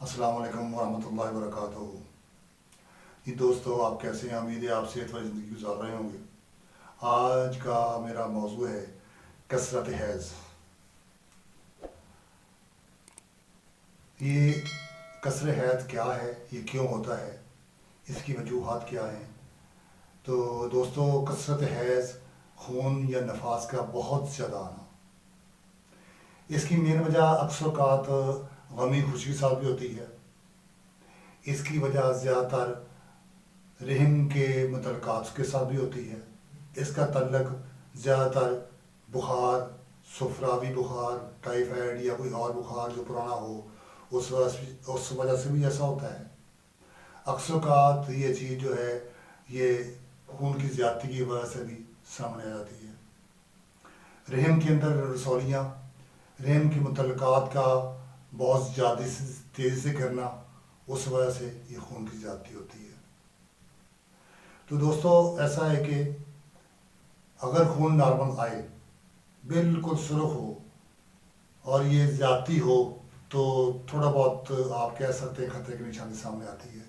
अस्सलाम वालेकुम वरहमतुल्लाहि वबरकातुहू। जी दोस्तों, आप कैसे हैं? उम्मीद है आप सेहत वाली ज़िंदगी गुजार रहे होंगे। आज का मेरा मौजू है कसरत हैज़। ये कसरत हैज़ क्या है, ये क्यों होता है, इसकी वजूहात क्या हैं? तो दोस्तों, कसरत हैज़ खून या नफास का बहुत ज़्यादा आना, इसकी मेन वजह अक्सर औक़ात गमी खुशी के साथ भी होती है। इसकी वजह ज़्यादातर रहम के मुतल्लक़ात के साथ भी होती है। इसका तल्लक ज़्यादातर बुखार, सुफरावी बुखार, टाइफाइड या कोई और बुखार जो पुराना हो उस वजह से भी ऐसा होता है। अक्सर औक़ात ये चीज़ जो है ये खून की ज़्यादती की वजह से भी सामने आ जाती है। रहम के अंदर रसौलियाँ, रहम के मुतल्लक़ात का बहुत ज़्यादा तेज़ी से करना, उस वजह से ये खून की ज़्यादती होती है। तो दोस्तों, ऐसा है कि अगर खून नॉर्मल आए, बिल्कुल सुरख हो और ये ज़्यादती हो तो थोड़ा बहुत आप कह सकते हैं खतरे की निशानी सामने आती है।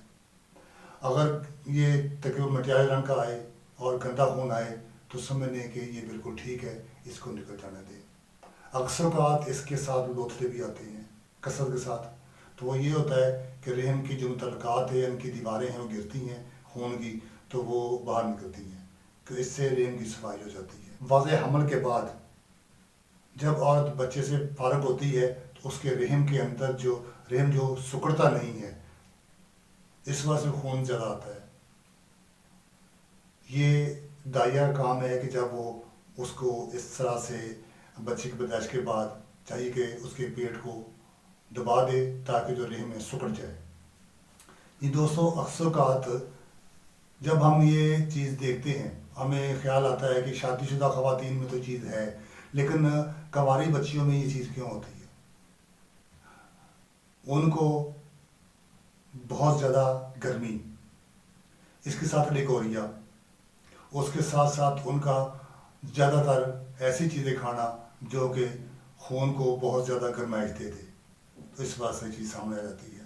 अगर ये तकरीबन मटियाले रंग का आए और गंदा खून आए तो समझ लें कि ये बिल्कुल ठीक है, इसको निकल जाने दें। अक्सर औक़ात इसके साथ लोथड़े भी आते हैं कसरत के साथ। तो वो ये होता है कि रहम की जो मुतल्लक़ात है, उनकी दीवारें हैं, वो गिरती हैं खून की, तो वो बाहर निकलती हैं, तो इससे रहम की सफाई हो जाती है। वाज़े हमल के बाद जब औरत बच्चे से फारग होती है तो उसके रहम के अंदर जो रहम जो सिकुड़ता नहीं है, इस वजह से खून ज़्यादा आता है। ये दाइया काम है कि जब वो उसको इस तरह से बच्चे की पैदाइश के बाद चाहिए कि उसके पेट को दबा दे ताकि जो रहम है सिकुड़ जाए। ये दोस्तों, अक्सर औक़ात जब हम ये चीज़ देखते हैं हमें ख्याल आता है कि शादीशुदा ख़वातीन में तो चीज़ है, लेकिन कंवारी बच्चियों में ये चीज़ क्यों होती है? उनको बहुत ज़्यादा गर्मी, इसके साथ लिकोरिया, उसके साथ साथ उनका ज़्यादातर ऐसी चीज़ें खाना जो कि खून को बहुत ज़्यादा गर्माइश दे दे, तो इस बात से चीज़ सामने आ जाती है।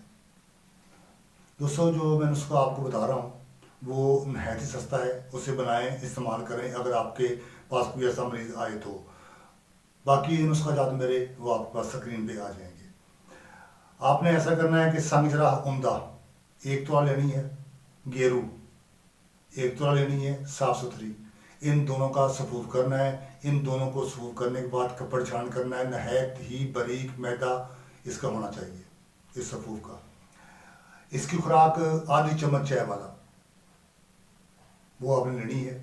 दोस्तों, जो मैं नुस्खा आपको बता रहा हूँ वो नहायत ही सस्ता है, उसे बनाएं, इस्तेमाल करें अगर आपके पास कोई ऐसा मरीज़ आए तो। बाकी नुस्खा जात मेरे वो आपके पास स्क्रीन पे आ जाएंगे। आपने ऐसा करना है कि संगजरा उम्दा 1 तोला लेनी है, गेरू 1 तोला लेनी है साफ़ सुथरी, इन दोनों का सफूफ करना है। इन दोनों को सफूफ करने के बाद कपड़ छान करना है। नहायत ही बारीक मैदा इसका होना चाहिए, इस सफूफ का। इसकी खुराक आधी चम्मच चाय वाला वो आपने लेनी है।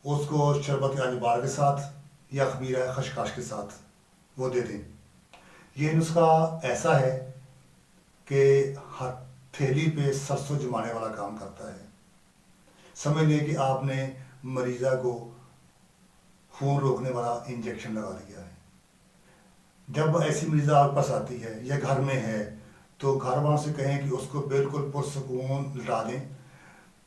उसको शरबत अजवार के साथ या खमीरा खशखाश के साथ वो दे दें। ये नुस्खा ऐसा है कि हथेली पे सरसों जमाने वाला काम करता है। समझ लें कि आपने मरीज़ा को खून रोकने वाला इंजेक्शन लगा दिया है। जब ऐसी मरीज़ा आपके पास आती है या घर में है तो घर वालों से कहें कि उसको बिल्कुल पुरसकून लिटा दें,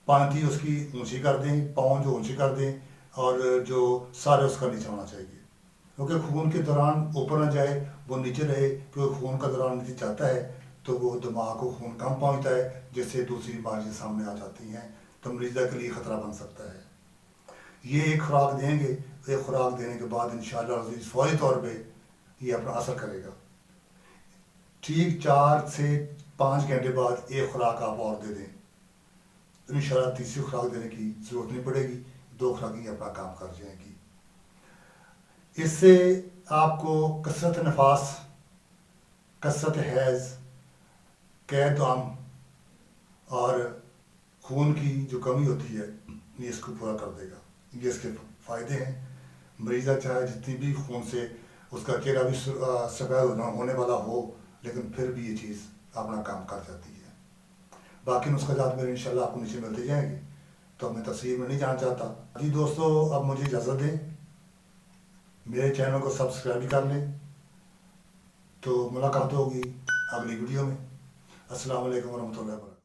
पांति उसकी ऊंची कर दें, पाँव जो ऊंची कर दें और जो सारे उसका नीचे होना चाहिए, क्योंकि खून के दौरान ऊपर ना जाए, वो नीचे रहे। क्योंकि खून का दौरान नीचे जाता है तो वो दिमाग को खून कम पहुंचता है, जिससे दूसरी बीमारियाँ सामने आ जाती हैं, तो मरीज़ा के लिए ख़तरा बन सकता है। ये एक खुराक देंगे, एक खुराक देने के बाद इंशाअल्लाह अज़ीज़ फौरी तौर पर ये अपना असर करेगा। ठीक 4 से 5 घंटे बाद एक खुराक आप और दे दें, तो इंशाअल्लाह तीसरी खुराक देने की ज़रूरत नहीं पड़ेगी, 2 खुराकें अपना काम कर जाएंगी। इससे आपको कसरत नफास, कसरत हैज़, कैद दम और खून की जो कमी होती है ये इसको पूरा कर देगा। ये इसके फ़ायदे हैं। मरीज़ा चाहे जितनी भी खून से उसका चेहरा भी सफ़ेद होने वाला हो, लेकिन फिर भी ये चीज़ अपना काम कर जाती है। बाकी नुस्खा जात मेरे इंशाल्लाह आपको नीचे मिलते जाएंगे, तो मैं तस्वीर में नहीं जाना चाहता। जी दोस्तों, अब मुझे इजाज़त दें, मेरे चैनल को सब्सक्राइब भी कर लें, तो मुलाकात होगी अगली वीडियो में। अस्सलाम वालेकुम वरहमतुल्लाहि वबरकातुहू।